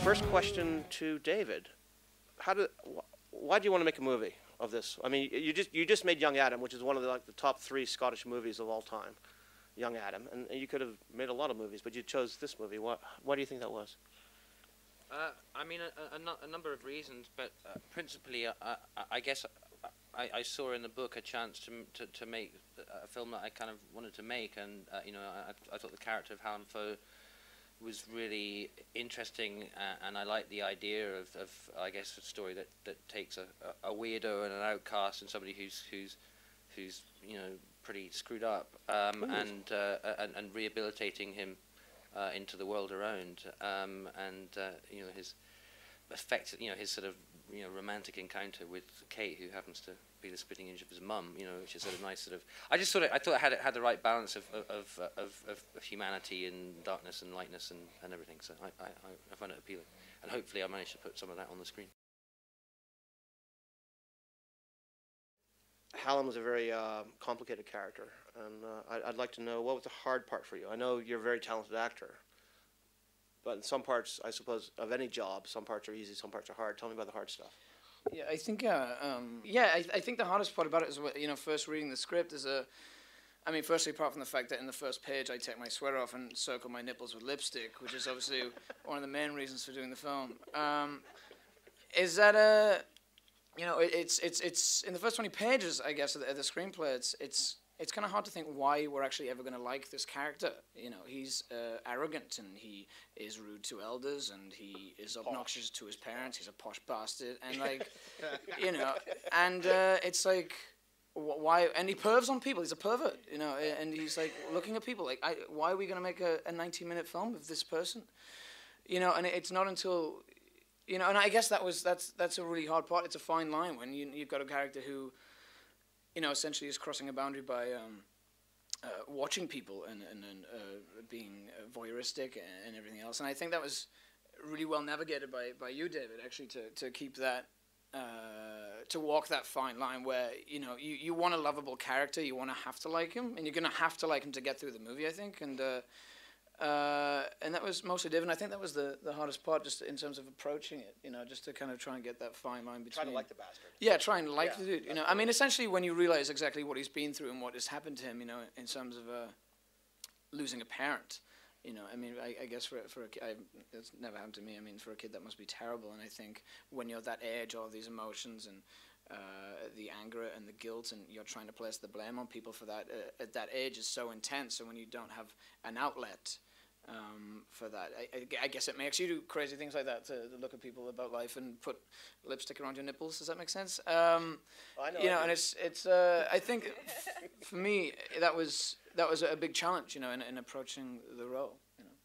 First question to David: why do you want to make a movie of this? I mean, you just made Young Adam, which is one of the top 3 Scottish movies of all time. Young Adam, and you could have made a lot of movies, but you chose this movie. Why do you think that was? I mean, a number of reasons, but principally, I guess I saw in the book a chance to make a film that I kind of wanted to make, and I thought the character of Hallam Foe was really interesting, and I liked the idea of I guess a story that takes a weirdo and an outcast and somebody who's pretty screwed up, and rehabilitating him into the world around, his effect, his sort of romantic encounter with Kate, who happens to be the spitting image of his mum, which is sort of nice sort of. I thought it had the right balance of humanity and darkness and lightness and everything. So I found it appealing, and hopefully I managed to put some of that on the screen. Hallam was a very complicated character, and I'd like to know, what was the hard part for you? I know you're a very talented actor, but in some parts, I suppose, of any job, some parts are easy, some parts are hard. Tell me about the hard stuff. Yeah, I think, I think the hardest part about it is, first reading the script is firstly, apart from the fact that in the first page I take my sweater off and circle my nipples with lipstick, which is obviously one of the main reasons for doing the film, is that it's in the first 20 pages, I guess, of the screenplay. It's kind of hard to think why we're actually ever going to like this character. He's arrogant, and he is rude to elders, and he is obnoxious to his parents. He's a posh bastard, and it's like, why? And he pervs on people. He's a pervert, and he's like looking at people like, why are we going to make a 90-minute film of this person? And it's not until. And I guess that's a really hard part. It's a fine line when you've got a character who, essentially is crossing a boundary by watching people and being voyeuristic and everything else. And I think that was really well navigated by you, David, actually, to keep that, to walk that fine line where, you want a lovable character, you want to have to like him, and you're going to have to like him to get through the movie, I think. And that was mostly David, and I think that was the hardest part, just in terms of approaching it, just to kind of try and get that fine line between. Try to like the bastard. Yeah, try and like the dude. Essentially, when you realize exactly what he's been through and what has happened to him, in terms of losing a parent, I guess for a kid, it's never happened to me. For a kid that must be terrible, and I think when you're that age, all these emotions and the anger and the guilt, and you're trying to place the blame on people for that at that age is so intense. And when you don't have an outlet for that, I guess it makes you do crazy things like that, to look at people about life and put lipstick around your nipples. Does that make sense? I know. And it's I think for me that was a big challenge, in approaching the role.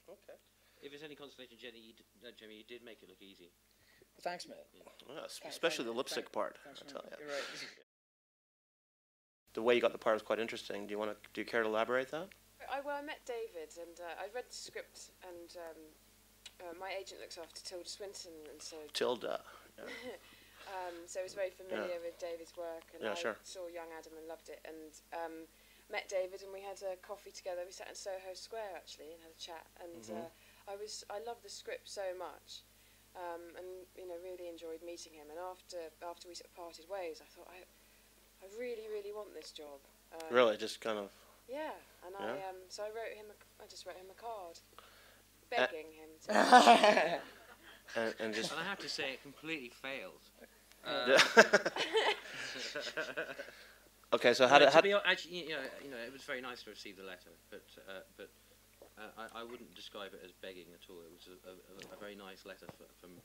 Okay. If it's any consolation, Jenny, you did make it look easy. Thanks, mate. Well, especially the lipstick part. Thanks, I tell you. You're right. The way you got the part was quite interesting. Do you care to elaborate that? I met David, and I read the script, and my agent looks after Tilda Swinton, and so Tilda. Yeah. So I was very familiar with David's work, and I saw Young Adam and loved it, and met David, and we had a coffee together. We sat in Soho Square actually and had a chat, and I loved the script so much, and really enjoyed meeting him. And after we sort of parted ways, I thought I really want this job. Really, just kind of. Yeah, and so I just wrote him a card, begging him to. and I have to say, it completely failed. Okay, so actually, it was very nice to receive the letter, but I wouldn't describe it as begging at all. It was a very nice letter from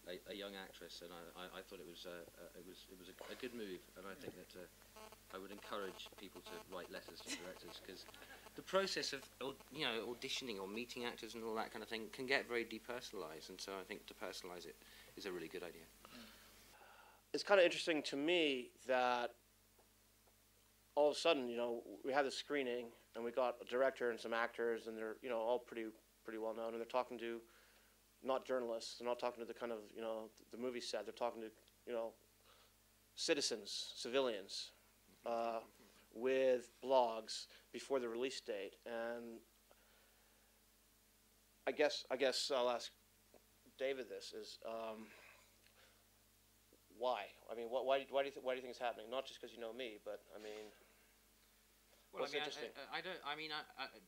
a young actress, and I thought it was a good move, and I think that I would encourage people to write letters to directors, because the process of auditioning or meeting actors and all that kind of thing can get very depersonalized, and so I think to personalize it is a really good idea. It's kind of interesting to me that all of a sudden, we had the screening, and we got a director and some actors, and they're all pretty well known, and they're talking to not journalists, they're not talking to the kind of the movie set, they're talking to citizens, civilians, with blogs before the release date. And I guess I'll ask David this is why? I mean, why do you think it's happening? Not just because you know me, but I mean, well, what's interesting? I don't. I mean,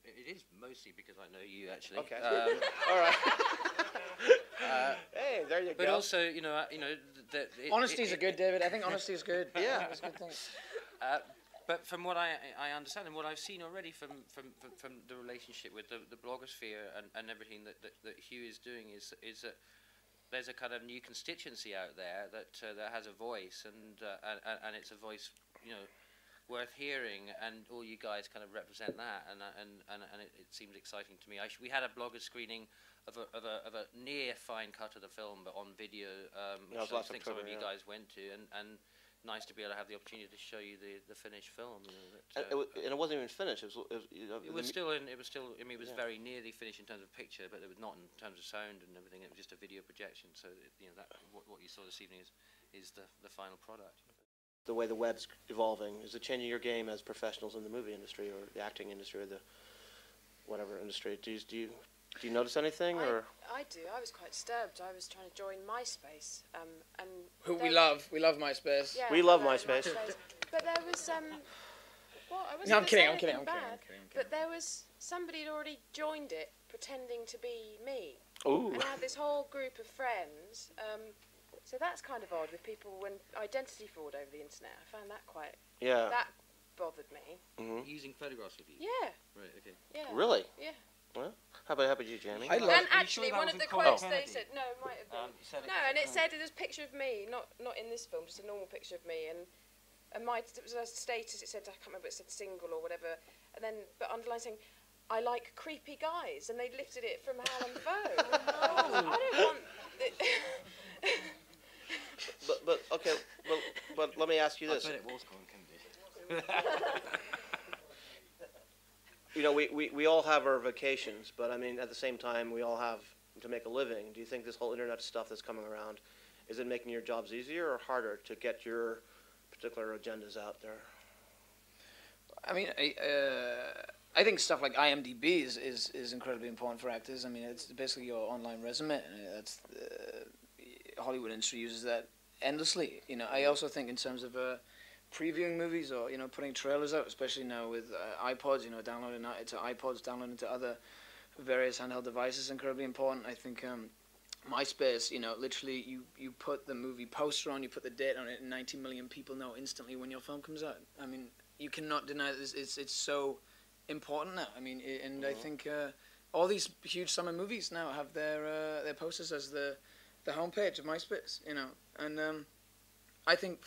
it is mostly because I know you actually. Okay. All right. Hey, there you go. But also, Honesty is good, David. I think honesty is good. Yeah, it's a good thing. But from what I understand and what I've seen already from the relationship with the blogosphere and everything that Hugh is doing is that there's a kind of new constituency out there that has a voice and it's a voice worth hearing, and all you guys kind of represent that, and it seems exciting to me. We had a blogger screening of a near fine cut of the film, but on video, which I think some of you guys went to, and nice to be able to have the opportunity to show you the finished film. And it wasn't even finished. It was still. I mean, it was very nearly finished in terms of picture, but it was not in terms of sound and everything. It was just a video projection. So what you saw this evening is the final product. The way the web's evolving, is it changing your game as professionals in the movie industry or the acting industry or the whatever industry? Do you notice anything? I do. I was quite disturbed. I was trying to join MySpace, and who we love MySpace. Yeah, we love MySpace. But there was well, I wasn't No, I'm kidding. But there was somebody had already joined it, pretending to be me. Ooh. And I had this whole group of friends. So that's kind of odd with people when identity fraud over the internet. I found that quite. Yeah. That bothered me. Mm-hmm. Using photographs of you. Yeah. Right. Okay. Yeah. Really? Yeah. Well, how about you, Jamie? I love. And actually, one of the quotes they said, no, it might have been. No, And it said it was a picture of me, not in this film, just a normal picture of me, and it was a status. It said, I can't remember, it said single or whatever, and then but underlined saying, I like creepy guys, and they lifted it from Hallam Foe. I don't want. But okay, but let me ask you this. I bet it was going, We all have our vacations, but I mean, at the same time, we all have to make a living. Do you think this whole internet stuff that's coming around, is it making your jobs easier or harder to get your particular agendas out there? I mean, I think stuff like IMDb is incredibly important for actors. I mean, it's basically your online resume. And that's Hollywood industry uses that endlessly. I also think in terms of previewing movies or putting trailers out, especially now with iPods, downloading it to iPods, downloading to other various handheld devices, is incredibly important. I think MySpace, literally you put the movie poster on, you put the date on it, and 90 million people know instantly when your film comes out. I mean, you cannot deny this. It's so important now. I mean, and I think all these huge summer movies now have their posters as the homepage of MySpace, and I think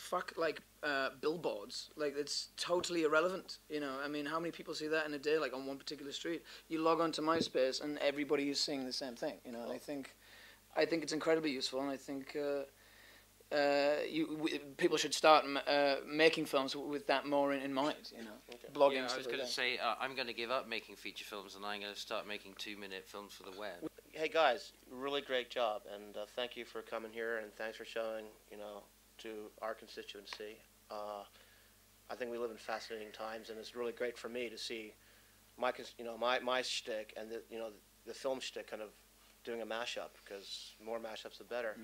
billboards, like it's totally irrelevant, I mean, how many people see that in a day, like on one particular street? You log on to MySpace and everybody is seeing the same thing, and I think it's incredibly useful, and I think people should start making films with that more in mind, Okay. blogging. Yeah, I was going to say I'm going to give up making feature films and I'm going to start making 2-minute films for the web. Hey guys, really great job, and thank you for coming here, and thanks for showing, to our constituency. I think we live in fascinating times, and it's really great for me to see my shtick and the film shtick kind of doing a mashup, because more mashups the better.